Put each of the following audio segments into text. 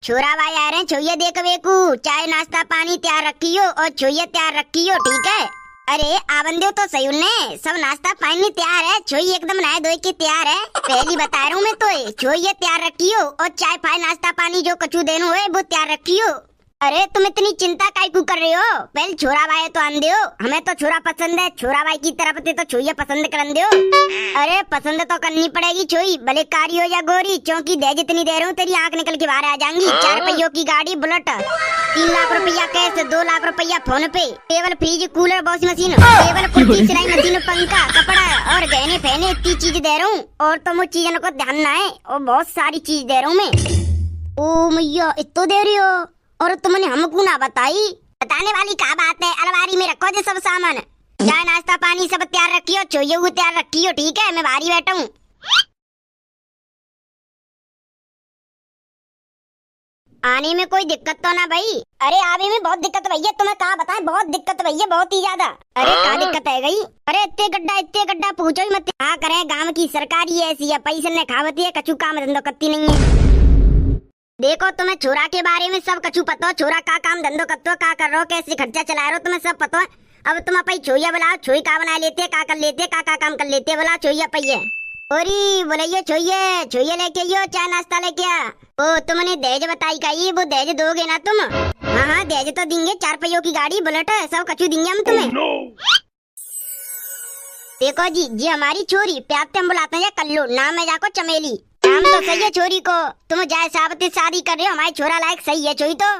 छोरा भाई आ रहे हैं, छोइए देख वेकू। चाय नाश्ता पानी तैयार रखियो और छोइए तैयार रखियो, ठीक है। अरे आबंदे तो सही उन्ने सब नाश्ता पानी तैयार है, छोई एकदम नहाए धोए के तैयार है। पहली बता रहा हूँ मैं तो, छोइए तैयार रखियो और चाय पाए नाश्ता पानी जो कछु देनो है वो तैयार रखियो। अरे तुम इतनी चिंता काहे क्यों कर रहे हो? पहले छोरा भाई तो आन दो, हमें तो छोरा पसंद है, छोरा भाई की तरफ से तो छोइया पसंद कर दो। अरे पसंद तो करनी पड़ेगी छोई, भले कारी हो या गोरी, क्योंकि दे जितनी दे रहा हूँ तेरी आंख निकल के बाहर आ जाएंगी। 4 पहियों की गाड़ी बुलेट, 3 लाख रुपया कैश, 2 लाख रुपया फोन पे, table fridge cooler washing machine, table कुर्सी सिलाई मशीन पंखा कपड़ा और गहने फहने, इतनी चीज दे रहा हूँ। और तुम उस चीजों को ध्यान ना है, और बहुत सारी चीज दे रहा हूँ मैं। ओ मैया इतो दे रही हो और तुमने हमको ना बताई? बताने वाली क्या बात है, अलमारी में रखो जो सब सामान, चाय नाश्ता पानी सब तैयार रखियो, छोइए वो तैयार रखियो, ठीक है। मैं बाहर ही बैठा हूँ। आने में कोई दिक्कत तो ना भाई? अरे आने में बहुत दिक्कत भैया, तुम्हें कहा बताएं, बहुत दिक्कत भैया, बहुत ही ज्यादा। अरे क्या दिक्कत है गई? अरे इतने गड्ढा पूछो ही मत। क्या करें, गांव की सरकारी ऐसी है, पैसे ने खावती है, कछु काम धंधो करती नहीं है। देखो तुम्हें छोरा के बारे में सब कछु पता हो, छोरा का काम धंधो करते हो, का कर रहे हो, कैसे खर्चा चला रहे हो, तुम्हें सब पता है। अब तुम अपनी छोइया बुलाओ, छोई का बना लेते, का कर लेते, का काम कर लेते, बोला छोइया पहिए ओरी बोलिए, छोइए छोइए लेके आइयो, चाय नाश्ता लेके आ। ओ तुमने दहेज बताई का, ये वो दहेज दोगे ना तुम? हाँ हाँ दहेज तो देंगे, 4 पहियों की गाड़ी बुलेट है, सब कछु देंगे हम तुम्हें। देखो जी, ये हमारी छोरी प्यार से हम बुलाते हैं कल्लू, नाम है जाको चमेली। नाम तो सही है छोरी को, तुम जाए साबती शादी कर रहे हो, हमारी छोरा लायक सही है छोई तो।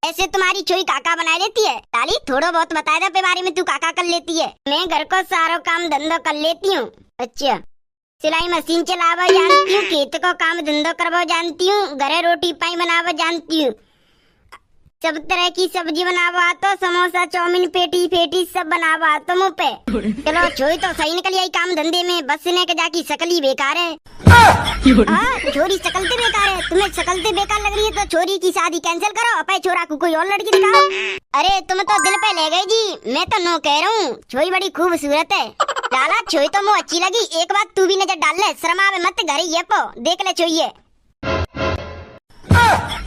ऐसे तुम्हारी छोई काका बना लेती है? ताली थोड़ा बहुत बताया था बारे में, तू काका कर लेती है। मैं घर को सारा काम धंधो कर लेती हूँ। अच्छा, सिलाई मशीन चलावा जानती हूँ, खेत को काम धंधो करवा जानती हूँ, घरे रोटी पाई बनावा जानती हूँ, सब तरह की सब्जी बनावा तो, समोसा चाउमीन पेटी फेटी सब बनावा तो मुँह पे। चलो छोरी तो सही निकली आई काम धंधे में, बस ने के जाकी शकल बेकार है। छोरी शकलते बेकार है, तुम्हें शकलते बेकार लग रही है तो छोरी की शादी कैंसिल करो, अपने छोरा को कोई और लड़की दिखाओ। अरे तुम तो दिल पे ले गई जी, मैं तो नो कह रहा हूँ, छोरी बड़ी खूबसूरत है। लाला छोरी तो मुझे अच्छी लगी, एक बात तू भी नजर डाल ले, शर्मा में मत, घर ये पो देख ले छोइए।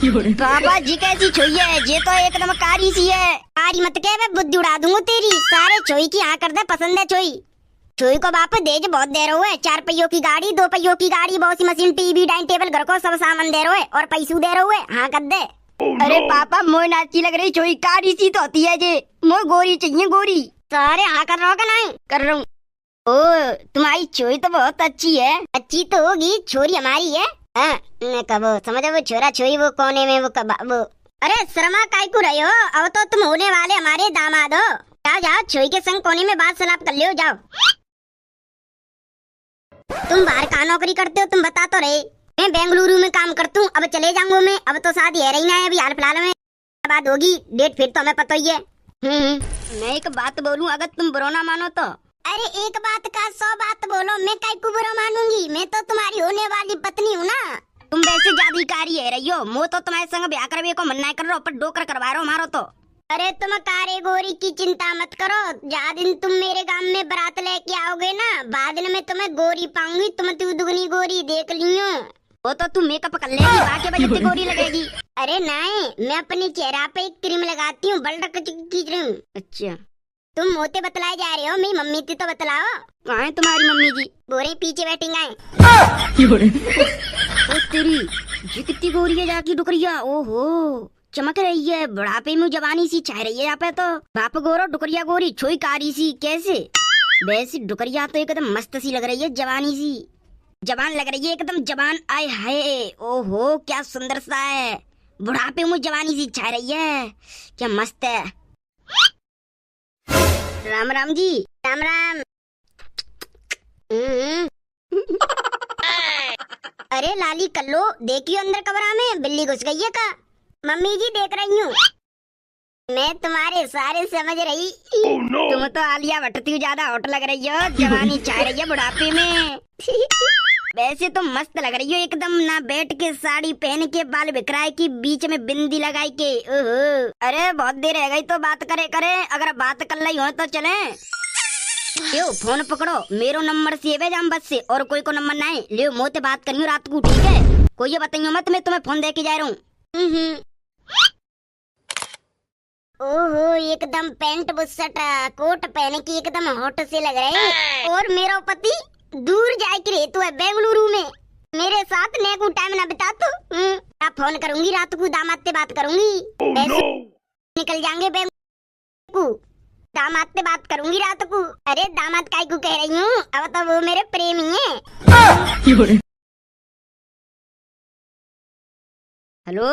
बाबा जी कैसी छोइए है, ये तो एकदम कारी सी है। कारी मत कह, मैं बुद्धि उड़ा दूंगा तेरी। सारे छोई की हाँ कर दे, पसंद है छोई। छोई को बाप देज बहुत दे रहे हो, 4 पहियों की गाड़ी, 2 पहियों की गाड़ी, washing machine, TV, dining table, घर को सब सामान दे रहे हो और पैसू दे रहे हो, हाँ कर दे। अरे पापा मोय नाची लग रही छोई, कारी सी तो होती है जे, मोय गोरी चाहिए गोरी। सारे हाँ कर रहा हो का नहीं? कर रहा हूँ। ओ तुम्हारी छोई तो बहुत अच्छी है। अच्छी तो होगी, छोरी हमारी है। कब समझो वो छोरा छोई वो कोने में वो कब वो। अरे शर्मा काय को रहे हो, अब तो तुम होने वाले हमारे दामाद हो। जाओ जाओ छोई के संग कोने में बात सलाप कर लियो, जाओ। तुम बाहर कहाँ नौकरी करते हो, तुम बता तो रहे। मैं बेंगलुरु में काम करता हूँ, अब चले जाऊंगा मैं, अब तो शादी है रही ना है अभी हाल फिलहाल में, बात होगी डेट फिर तो हमें पता ही है। मैं एक बात बोलूं, अगर तुम बुरा ना मानो तो। अरे एक बात का 100 बात बोलो, मैं काय को बुरा मानूंगी, मैं तो तुम्हारी होने वाली पत्नी हूँ ना। तुम वैसे जादूकारी है रही हो, मो तो तुम्हारे संग ब्याह करवे को मना कर रहा हूँ, पर डोकर करवा रहा हूँ मारो तो। अरे तुम कारे गोरी की चिंता मत करो, जा दिन तुम मेरे गांव में बारात लेके आओगे ना, बाद में तुम्हें गोरी पाऊंगी, तुम तू दुगनी गोरी देख लियो। वो तो तुम मेकअप कर लेगी, बाकी वजह से गोरी लगेगी। अरे नहीं, मैं अपनी चेहरा पे एक क्रीम लगाती हूँ, बल्ड की क्रीम। अच्छा तुम मोते बतलाए जा रहे हो, मेरी मम्मी थी तो बतलाओ। कहाँ है तुम्हारी मम्मी जी? बोरे पीछे बैठी गए। तेरी ये कितनी गोरी है जाकी डुकरिया, ओहो चमक रही है, बुढ़ापे में जवानी सी छा रही है यहाँ पे तो। बाप गोरो डुकरिया गोरी, छोई कारी सी, कैसे? वैसे डुकरिया तो एकदम मस्त सी लग रही है, जवानी सी, जवान लग रही है एकदम जवान। आय हाय ओहो क्या सुंदर सा है, बुढ़ापे में जवानी सी छा रही है, क्या मस्त है। राम राम जी, राम राम। अरे लाली कल्लो देखियो, अंदर कमरा में बिल्ली घुस गई है का? मम्मी जी देख रही हूँ, मैं तुम्हारे सारे समझ रही। तुम तो आलिया भट्ट ज्यादा हॉट लग रही हो, जवानी छा रही है बुढ़ापे में। वैसे तो मस्त लग रही हो एकदम, ना बैठ के साड़ी पहन के, बाल बिखराए की, बीच में बिंदी लगाई के। ओहो अरे बहुत देर रह गई तो बात करे, अगर बात कर रही हो तो चले। लियो फोन पकड़ो, मेरो नंबर सेव है जाम बस से, और कोई को नंबर ना है। लियो मोते बात करियो रात को, ठीक है? कोई ये बताइयो मत, मैं तुम्हें फोन दे के जा रहा हूँ। ओहो, एकदम पैंट बुशर्ट कोट पहने की एकदम हॉट से लग रहे हैं। और मेरा पति दूर जाए के रहतु है बेंगलुरु में, मेरे साथ ने को टाइम ना बिता तो आप फोन करूंगी रात को, दामाद से बात करूंगी। ऐसे निकल जाएंगे बेंगलुरु, दामाद से बात करूंगी रात को। अरे दामाद काय को कह रही हूँ, अब तो वो मेरे प्रेमी है। हेलो,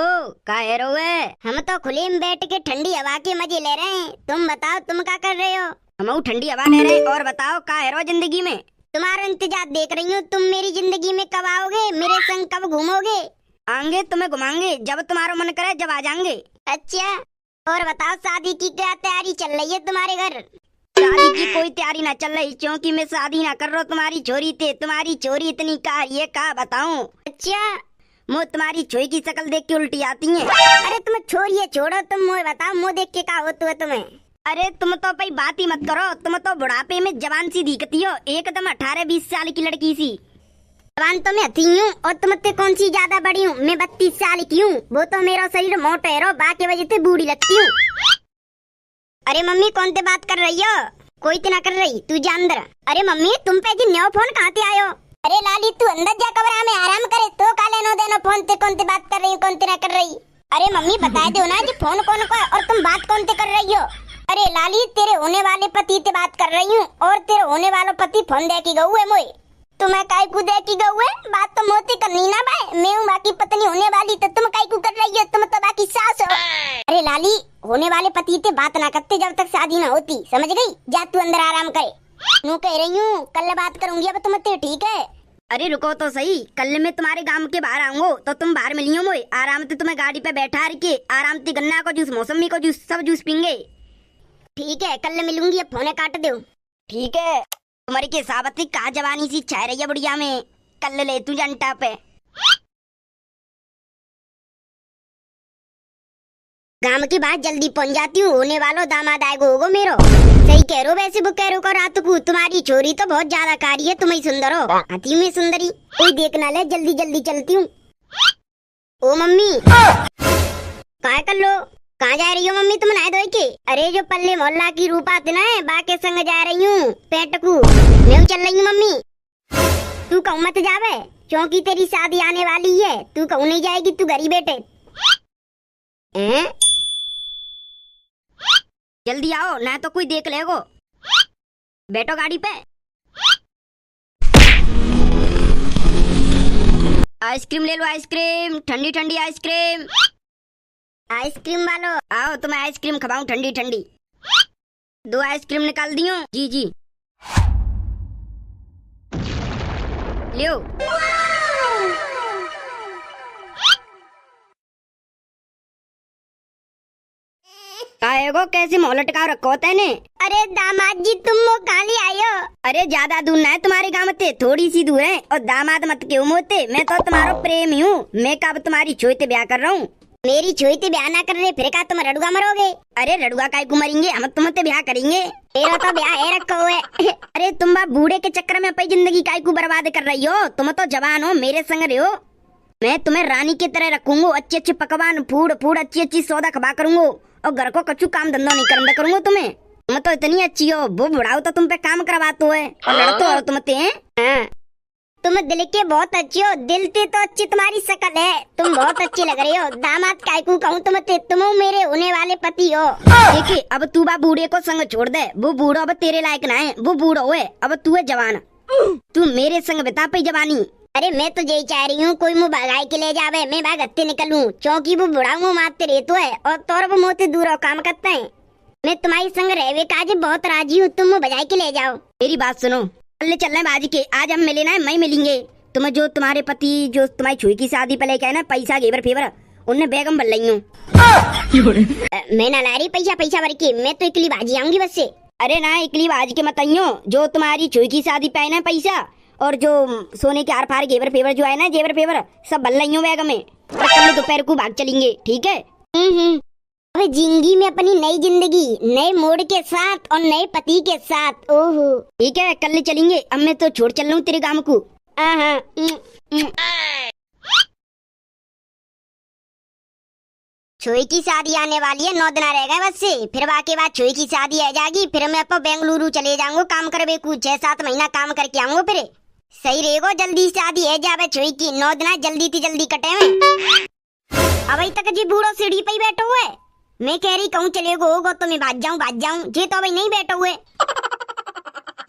का है रो है? हम तो खुले में बैठ के ठंडी हवा के मजे ले रहे हैं। तुम बताओ तुम क्या कर रहे हो? हम ठंडी हवा ले रहे हैं। और बताओ का है रो जिंदगी में? तुम्हारा इंतजार देख रही हूँ। तुम मेरी जिंदगी में कब आओगे? मेरे संग कब घूमोगे? आएंगे, तुम्हें घुमाएंगे, जब तुम्हारा मन करे जब आ जाएंगे। अच्छा, और बताओ शादी की क्या तैयारी चल रही है तुम्हारे घर? शादी की कोई तैयारी ना चल रही, क्योंकि मैं शादी ना कर रहा हूँ तुम्हारी छोरी थे। तुम्हारी छोरी इतनी का ये का बताऊं? अच्छा, मुँह तुम्हारी छोरी की शक्ल देख के उल्टी आती है। अरे तुम छोरिए छोड़ो, तुम मुँह बताओ, मुँह देख के क्या होता है तुम्हें? अरे तुम तो भाई बात ही मत करो, तुम तो बुढ़ापे में जवान सी दिखती हो, एकदम 18-20 साल की लड़की सी। जवान तो मैं हती हूँ, और तुम ते कौन सी ज्यादा बड़ी हूँ? मैं 32 साल की हूँ। वो तो मेरा शरीर मोटा है, बाकी वजह से बूढ़ी लगती हूँ। अरे मम्मी कौन से बात कर रही हो? कोई तो ना कर रही, तू जा अंदर। अरे मम्मी तुम पे जी न्यो फोन कहाँ से आयो? अरे लाली तू अंदर जा कमरा में आराम करे, तो का लेनो देनो फोन ते कौन से बात कर रही हूँ, कौन से ना कर रही? अरे मम्मी बता दो ना जी फोन कौन को है, और तुम बात कौन से कर रही हो? अरे लाली तेरे होने वाले पति से बात कर रही हूँ, और तेरे होने वाला पति फोन दे की गऊ है मोए। तुम्हें काय को दे की गऊ है? बात तो मोती करनी ना भाई, मैं हूँ बाकी पत्नी होने वाली, तो तुम काय को कर रही हो? तुम तो बाकी सास हो। अरे लाली होने वाले पति से बात ना करते जब तक शादी ना होती, समझ गई? जा तू अंदर आराम करे। नू कह रही हूँ कल बात करूंगी, अब तुम ठीक है? अरे रुको तो सही, कल मैं तुम्हारे गांव के बाहर आऊंगा, तो तुम बाहर मिलियो मोए। आराम से तुम्हें गाड़ी पे बैठा रखे, आराम से गन्ना को जूस, मौसमी को जूस, सब जूस पीएंगे। ठीक है, कल मिलूंगी, अब फोने काट दो। ठीक है, तुम्हारी के साबती का जवानी सी छाय रही है बुढ़िया में, कल ले तू जनता पे। गांव की बात जल्दी पहुंच जाती हूँ, होने वालो दामाद आएगो होगो मेरो। सही कह रो, वैसे वो कह रो को रात को तुम्हारी छोरी तो बहुत ज्यादा कारी है, तुम्हें सुंदर हो। आती हूँ मैं सुंदरी, कोई देखना ले, जल्दी जल्दी चलती हूँ। ओ मम्मी काय कर लो? कहाँ जा रही हो मम्मी तुम नहाए धोए के? अरे जो पल्ले मोहल्ला की रूपा थी ना, बाके संग जा रही हूँ पेट को। मैं चल रही हूँ मम्मी। तू कहूँ मत जावे, क्योंकि तेरी शादी आने वाली है। तू कहूँ नहीं जाएगी, तू घर ही बैठे। जल्दी आओ, ना तो कोई देख लेगो। बैठो गाड़ी पे। आइसक्रीम ले लो, आइसक्रीम, ठंडी ठंडी आइसक्रीम। आइसक्रीम वालो आओ, तुम्हें आइसक्रीम खवाऊं ठंडी ठंडी। 2 आइसक्रीम निकाल दियो। जी जी लियो। काहेगो कैसे मोह लटका रखो होता है ने? अरे दामाद जी तुम वो काली आयो? अरे ज्यादा दूर ना है तुम्हारे गाँव से, थोड़ी सी दूर है। और दामाद मत क्यों मोते, मैं तो तुम्हारा प्रेमी हूँ। मैं कब तुम्हारी छोई ते ब्याह कर रहा हूँ। मेरी छोई ते ब्याह ना कर रहे फिर का तुम रड़ुआ मरोगे? अरे रड़ुआ काय को मरेंगे, हम तुमसे ब्याह करेंगे। तेरा तो ब्याह है रखा हुआ है। अरे तुम बाप बूढ़े के चक्कर में अपनी जिंदगी काय को बर्बाद कर रही हो? तुम तो जवान हो, मेरे संग रहो। मैं तुम्हें रानी की तरह रखूंगा, अच्छे अच्छे पकवान फूड फूड अच्छी अच्छी सौदा खबा करूंगा, और घर को कछु काम धंधा नहीं करना करूंगा तुम्हें। तुम तो इतनी अच्छी हो, वो बुढ़ाओ तो तुम पे काम करवाते है और लड़ते हो तुमते हैं। हाँ। तुम दिल के बहुत अच्छी हो, दिल से तो अच्छी तुम्हारी शक्ल है, तुम बहुत अच्छी लग रही हो। दामाद काय को कहूँ तुमते, तुम मेरे होने वाले पति हो। देखिए अब तू बा बूढ़े को संग छोड़ दे, वो बूढ़ा अब तेरे लायक ना है, वो बूढ़ा है, अब तू है जवान। तू मेरे संग बिता पाई जवानी। अरे मैं तो यही चाह रही हूँ कोई मुँह भगाई के ले जावे, मैं भागते निकलूं, क्योंकि वो बुढ़ा मुँह मारते रहते है और तोर वो मोते दूर हो काम करते हैं। मैं तुम्हारी संग रहवे काज बहुत राजी हूँ, तुम मुँह भगाई के ले जाओ। मेरी बात सुनो, कल चलना है बाजी के, आज हम मिले ना, मैं मिलेंगे। तुम जो तुम्हारे पति जो तुम्हारी छुई की शादी पे लेके आए ना पैसा घेवर फेवर, उनने बेगम बन रही हूँ। मैं ना ला रही पैसा पैसा भर के, मैं तो इकली बाजी आऊंगी बस से। अरे ना इकली बाजी के मत आइयो, जो तुम्हारी छुई की शादी पे आए ना पैसा, और जो सोने के आर पार घेवर फेवर जो है ना, जेवर फेवर सब बन रही हूँ बैग में। कल दोपहर को भाग चलेंगे, ठीक है? अबे जिंदगी में अपनी नई जिंदगी नए मोड़ के साथ और नए पति के साथ। ओहो ठीक है, कल चलेंगे। अब मैं तो छोड़ चल रहा हूँ तेरे गाँव को। छुई की शादी आने वाली है, 9 दिन रह गए बस से, फिर बाकी बाद छुई की शादी आ जाएगी, फिर मैं अपन बेंगलुरु चले जाऊंगा काम करवे, कुछ 6-7 महीना काम करके आऊंगा फिर सही रहेगो। जल्दी शादी है जावे छुई की, 9 दिन जल्दी थी जल्दी कटे में। अभी तक जी बूढ़ो सीढ़ी पे ही बैठो हुए, मैं कह रही कहूँ चलेगो होगो तो मैं भाग जाऊं जे तो अभी नहीं बैठो हुए।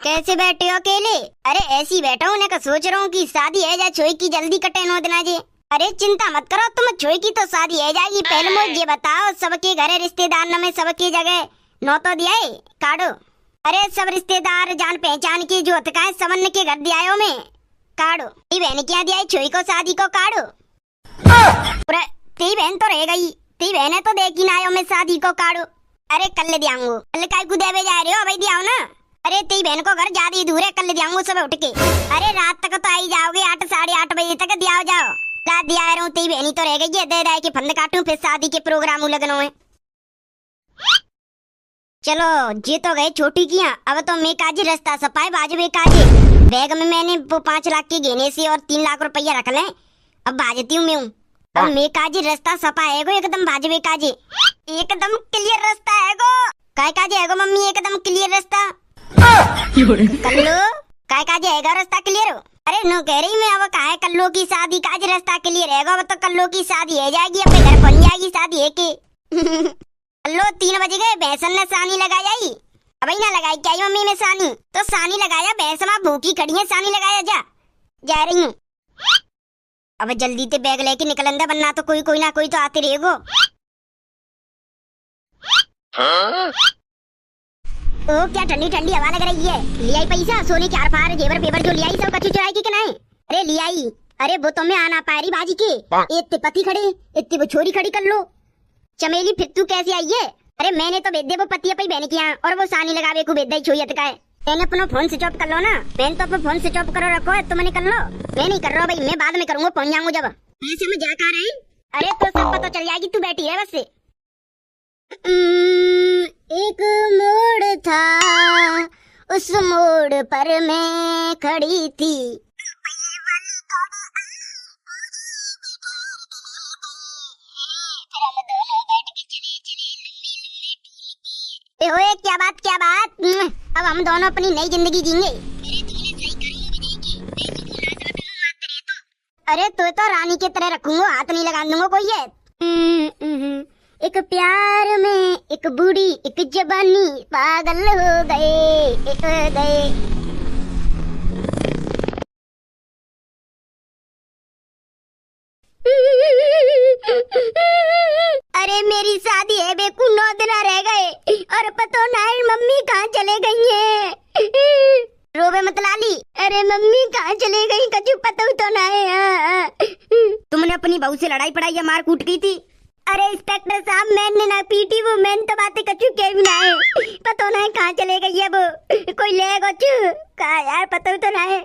कैसे बैठे हो अकेले? अरे ऐसी बैठा हूँ, ना सोच रहा हूँ कि शादी है जा छुई की जल्दी कटे 9 दिन जे। अरे चिंता मत करो तुम, छुई की तो शादी है जाएगी। पहले मुझे ये बताओ, सबके घरे रिश्तेदार न में सबकी जगह नौ तो दिया है काटो। अरे सब रिश्तेदार जान पहचान के जो होता है समन के घर दिया हो में काटो। तेरी बहन क्या दिया है छुई को शादी को काटो। तेरी बहन तो रह गई, तेरी बहन है तो देखी ना आयो मैं शादी को काटो। अरे कल दियांगो, कल काय को देवे जा रहे हो? अभी दियाओ ना। अरे तेरी बहन को घर ज्यादा दूर है, कल दियांगो सब उठ के। अरे रात तक तो आई जाओगे, 8-8:30 बजे तक दिया जाओ। ला दिया रहा हूँ, तेरी बहनी तो रह गई है, दे दे के फंद काटूं फिर शादी के प्रोग्राम लगनों में। चलो ये तो गए छोटी किया, अब तो मैं काजी रास्ता सपाए बाजबे काजी। बैग में मैंने वो 5 लाख के गहने से और 3 लाख रुपया रख ले, अब बाजती हूँ मैं। अब मैं काजी रास्ता सपाए गो एकदम बाजबे काजी, एकदम क्लियर रास्ता है गो। काय काजी है गो मम्मी एकदम क्लियर रास्ता? कल्लू काय काजी है रास्ता क्लियर हो? अरे नो कह रही मैं, अब कहा है कल्लो की शादी काज रास्ता क्लियर रहेगा, अब तो कल्लो की शादी है जाएगी, अपने घर बन जाएगी शादी है के। कल्लो 3 बज गए, भैंसन ने सानी लगा जाई, अब ना लगाई क्या मम्मी में सानी? तो सानी लगाया, भैंस मां भूखी खड़ी है, सानी लगाया जा रही हूँ। अब जल्दी से बैग लेके निकलंदा, बनना तो कोई ना कोई तो आते रहेगो। ओ क्या ठंडी ठंडी हवा लग रही है। लियाई पैसा सोने के आर-पार जेवर पेवर जो लियाई सब कच्ची चुराई की कि नहीं? अरे लियाई, अरे वो तो मैं आना पा रही बाजी के, इतने पति खड़े इतने वो छोरी खड़ी कर लो। चमेली फिर तू कैसे आई है? अरे मैंने तो भेज दे वो पति अपनी बहन किया, और वो सानी लगावे को भेज दई छोई का है। मैंने अपना फोन स्विच ऑफ कर लो ना, मैंने तो अपना फोन स्विच ऑफ करो रखो है, तो मैंने कर लो। मैं नहीं कर रहा भाई, मैं बाद में करूंगा, पहुंच जाऊंगा जब। ऐसे में जा कर रहे? अरे तो सब पता चल जाएगी, तू बैठी है बस से। एक मोड़ था, उस मोड़ पर मैं खड़ी थी। ओए क्या बात, अब हम दोनों अपनी नई जिंदगी जीएंगे। अरे तो रानी की तरह रखूंगा, हाथ नहीं लगा दूंगा कोई है। एक प्यार में एक बूढ़ी एक जवानी पागल हो गए। अरे मेरी शादी है बेकू, 9 दिन रह गए और पता नहीं मम्मी कहाँ चले गई है। रोवे मत लाली। अरे मम्मी कहाँ चले गई कछु पता तो नहीं। तुमने अपनी बहू से लड़ाई पड़ाई या मार कूट की थी? अरे इंस्पेक्टर साहब मैंने ना पीटी, वो मैंने तो बातें कछु के भी ना है, पता नहीं कहाँ चले गई है वो, कोई ले गो कहा यार पता तो ना है।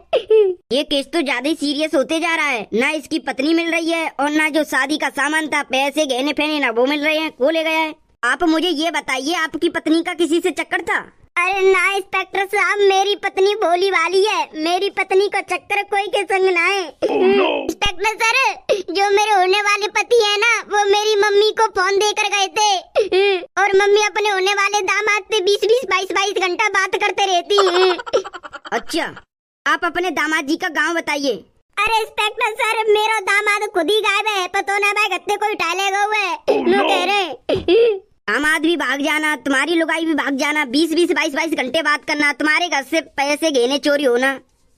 ये केस तो ज्यादा ही सीरियस होते जा रहा है, ना इसकी पत्नी मिल रही है और ना जो शादी का सामान था पैसे गहने फहने ना वो मिल रहे हैं, को ले गया है? आप मुझे ये बताइए आपकी पत्नी का किसी से चक्कर था? अरे ना इंस्पेक्टर साहब, मेरी पत्नी भोली वाली है, मेरी पत्नी को चक्कर कोई के संग ना है। इंस्पेक्टर सर, जो मेरे होने वाले पति है ना, वो मेरी मम्मी को फोन देकर गए थे और मम्मी अपने होने वाले दामाद से 20-20, 22-22 घंटा बात करते रहती हैं। अच्छा, आप अपने दामाद जी का गाँव बताइए। अरे इंस्पेक्टर सर, मेरा दामाद खुद ही गायब है, पता ना भाई गत्ते कोई उठा लेगा हुआ कह रहे। दामाद भी भाग जाना, तुम्हारी लुगाई भी भाग जाना, 20-20, 22-22 घंटे बात करना, तुम्हारे घर से पैसे गहने चोरी होना।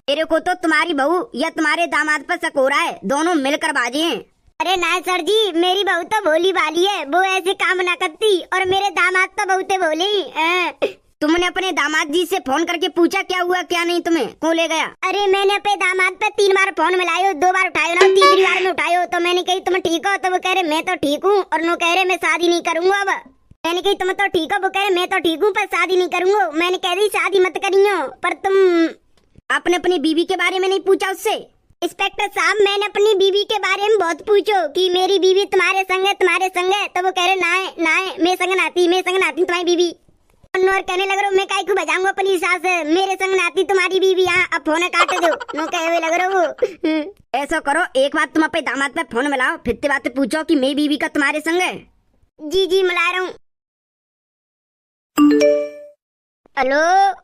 मेरे को तो तुम्हारी बहू या तुम्हारे दामाद पर शक हो रहा है, दोनों मिलकर बाजे हैं। अरे ना सर जी, मेरी बहू तो भोली वाली है, वो ऐसे काम ना करती, और मेरे दामाद तो बहुते भोली। तुमने अपने दामाद जी से फोन करके पूछा क्या हुआ क्या नहीं, तुम्हें कौन ले गया? अरे मैंने अपने दामाद पे 3 बार फोन मिलायो, 2 बार उठायो ना, तीसरी बार में उठायो तो मैंने कही तुम ठीक हो, तो वो कह रहे मैं तो ठीक हूँ, और नो कह रहे मैं शादी नहीं करूंगा। अब मैंने कही तुम तो ठीक हो, वो कह रहे मैं तो ठीक हूँ पर शादी नहीं करूंगा। मैंने कह दी शादी मत करियो, पर तुम आपने अपनी बीवी के बारे में नहीं पूछा उससे? इंस्पेक्टर साहब, मैंने अपनी बीवी के बारे में बहुत पूछो कि मेरी बीवी तुम्हारे संग है, तो वो कह रहे ना मैं संग नाती तुम्हारी बीवी। और कहने लग रहा मैं काय को बजाऊंगा अपनी सास, मेरे संग नाती तुम्हारी बीवी। यहाँ अब फोन काट दो, नो कहे लग रहा वो। ऐसा करो, एक बार तुम अपने दामाद पे फोन मिलाओ, फिर बात पूछो कि मेरी बीवी का तुम्हारे संग है। जी जी मिला रहा हूँ। हेलो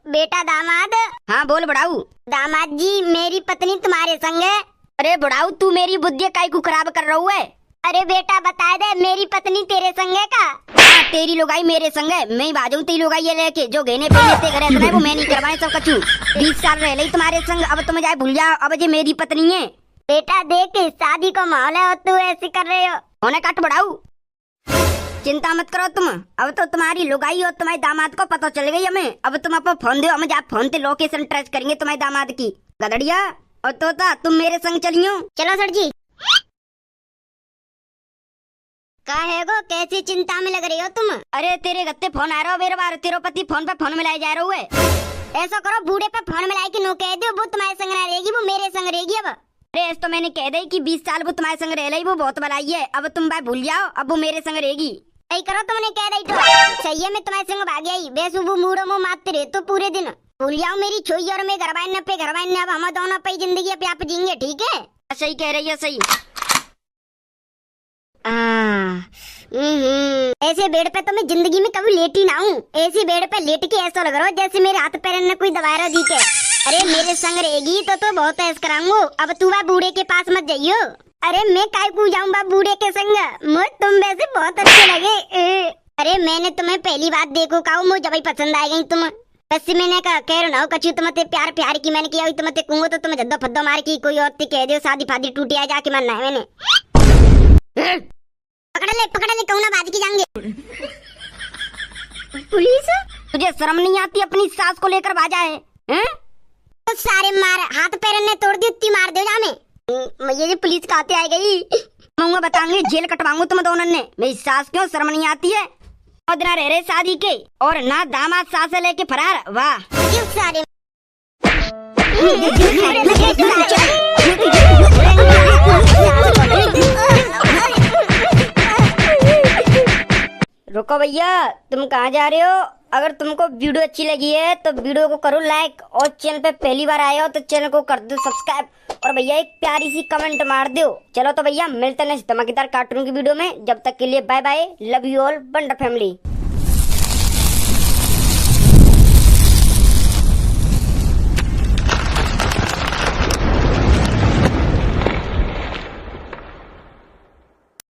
बेटा दामाद। हाँ बोल बड़ाऊ। दामाद जी मेरी पत्नी तुम्हारे संग है। अरे बड़ाऊ तू मेरी बुद्धि काई को खराब कर रहा है। अरे बेटा बता दे मेरी पत्नी तेरे संग है का? हाँ तेरी लुगाई मेरे संग है। मैं ही बाजू तेरी लुगाई ये लेके जो गहने पहने ते घर है वो मैं नहीं करवाए सब कछु। 20 साल रह ली तुम्हारे संग, अब तुम जाए भूल जाओ, अब ये मेरी पत्नी है। बेटा देख शादी का माहौल है और तू ऐसे कर रहे हो। होने कट बड़ाऊ, चिंता मत करो तुम, अब तो तुम्हारी लुगाई और तुम्हारे दामाद को पता चल गई हमें। अब तुम अपना फोन दो, हम जा फोन से लोकेशन ट्रेस करेंगे तुम्हारे दामाद की। गदड़िया और तोता तुम मेरे संग चलियो। चलो सर जी। काहे गो कैसी चिंता में लग रही हो तुम? अरे तेरे गत्ते फोन आ रहा हो मेरे बार, तेरे पति फोन पे फोन मिलाए जा रहा है। ऐसा करो बूढ़े पे फोन मिलाए के नो कह दो वो तुम्हारे संग ना रहेगी, वो मेरे संग रहेगी। अब अरे ऐसा तो मैंने कह दी कि 20 साल वो तुम्हारे संग रह रही, वो बहुत बलाई है। अब तुम भाई भूल जाओ, अब वो मेरे संग रहेगी। सही करो तुमने कह दी तो सही है। मैं तुम्हारे संग भाग आई बेसु वो मूड़ो मुँह मारते रहे तो पूरे दिन भूल जाओ मेरी छोई और मैं घर बाइन अब हम दोनों पे जिंदगी अपने आप जीएंगे, ठीक है? सही कह रही है सही। ऐसे बेड पे तो मैं जिंदगी में कभी लेटी ना हूँ। ऐसी बेड पे लेट के ऐसा लग रहा हो जैसे मेरे हाथ पैर ने कोई दबारा दी के। अरे मेरे संग रहेगी तो बहुत ऐस कराऊंगा। अब तू वह बूढ़े के पास मत जाइयो। अरे मैं काय को जाऊँ बा बूढ़े के संग, मुझे तुम वैसे बहुत अच्छे लगे। अरे मैंने तुम्हें पहली बात देखो काऊ मुझे जब पसंद आ गई तुम। बस मैंने कहा कह रहा कछु तुम्हें प्यार प्यार की मैंने किया तुम्हें कहूंगा तो तुम्हें जद्दो फद्दो मार की कोई और कह दो शादी फादी टूटी आ जाके मरना है मैंने। पकड़ ले कहूँ ना बात की जाएंगे। पुलिस तुझे शर्म नहीं आती अपनी सास को लेकर बाजा है? तो सारे मार हाथ पैर ने तोड़ दी उतनी मार दो जामे। ये पुलिस कहते आ गई मैं बताऊंगी जेल कटवाऊंगा तुम दोनों ने। मेरी सास क्यों शर्म नहीं आती है? और ना रह रहे शादी के और ना दामाद सास से लेके फरार। वाह सारे रुको भैया तुम कहाँ जा रहे हो? अगर तुमको वीडियो अच्छी लगी है तो वीडियो को करो लाइक और चैनल पे पहली बार आए हो तो चैनल को कर दो सब्सक्राइब और भैया एक प्यारी सी कमेंट मार दो। चलो तो भैया मिलते हैं धमाकेदार कार्टून की वीडियो में। जब तक के लिए bye bye, love you all, wonder family.